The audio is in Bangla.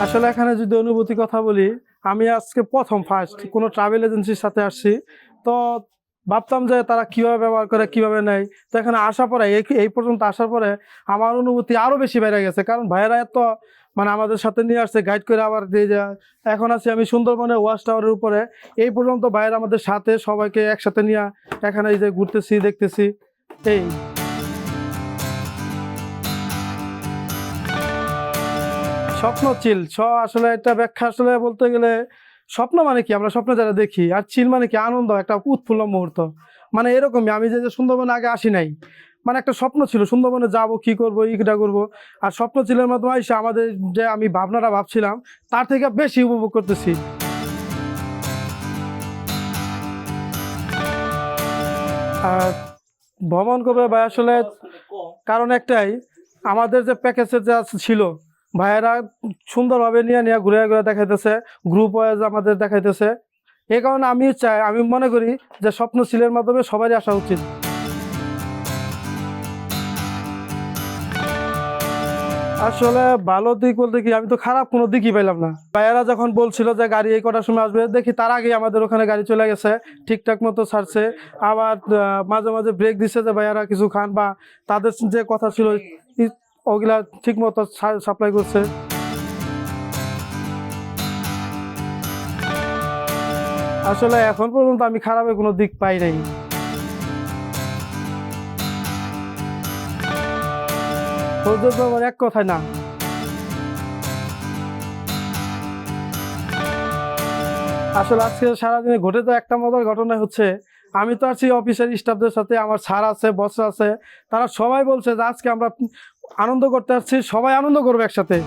আসলে এখানে যদি অনুভূতি কথা বলি, আমি আজকে প্রথম ফার্স্ট কোনো ট্রাভেল এজেন্সির সাথে আসছি। তো ভাবতাম যে তারা কিভাবে ব্যবহার করে, কিভাবে নেয়। তো এখানে আসার পরে এই পর্যন্ত আসার পরে আমার অনুভূতি আরো বেশি বেড়ে গেছে। কারণ ভাইয়েরা এত মানে আমাদের সাথে নিয়ে আসছে, গাইড করে আবার দিয়ে যায়। এখন আছি আমি সুন্দরবনের ওয়াচ টাওয়ারের উপরে। এই পর্যন্ত ভাইয়েরা আমাদের সাথে সবাইকে একসাথে নিয়ে এখানে এই যে ঘুরতেছি, দেখতেছি। এই স্বপ্ন চিল আসলে এটা ব্যাখ্যা আসলে বলতে গেলে, স্বপ্ন মানে কি আমরা স্বপ্ন যারা দেখি, আর চিল মানে কি আনন্দ, একটা উৎফুল্ল মুহূর্ত। মানে এরকমই আমি যে সুন্দরবনে আগে আসি নাই, মানে একটা স্বপ্ন ছিল সুন্দরবনে যাব, কি করব, ইটা করব। আর স্বপ্ন চিলের মাধ্যমে এসে আমাদের যে আমি ভাবনাটা ভাবছিলাম তার থেকে বেশি উপভোগ করতেছি। আর ভ্রমণ করবে ভাই আসলে কারণ একটাই, আমাদের যে প্যাকেজের যা ছিল ভাইয়েরা সুন্দরভাবে নিয়ে নিয়ে ঘুরে ঘুরে দেখাইতেছে, গ্রুপ ওয়াইজ আমাদের দেখাইতেছে। এই কারণে আমি মনে করি যে স্বপ্ন সিলের মাধ্যমে সবারই আসা উচিত। আসলে ভালো দিক বলতে কি, আমি তো খারাপ কোনো দিকই পেলাম না। ভাইয়ারা যখন বলছিল যে গাড়ি এই কটার সময় আসবে, দেখি তার আগে আমাদের ওখানে গাড়ি চলে গেছে, ঠিকঠাক মতো ছাড়ছে। আবার মাঝে মাঝে ব্রেক দিচ্ছে যে ভাইয়ারা কিছু খান, বা তাদের যে কথা ছিল ওগুলা ঠিক মতো সাপ্লাই করছে। আসলে এখন পর্যন্ত আমি খারাপের কোনো দিক পাই নাই। ধৈর্য আমার এক কথায় না। আসলে আজকে সারাদিনে ঘটে তো একটা মজার ঘটনা হচ্ছে, আমি তো আছি অফিসের স্টাফদের সাথে, আমার স্যার আছে, বস আছে, তারা সবাই বলছে যে আজকে আমরা আনন্দ করতে আসছি, সবাই আনন্দ করবো একসাথে।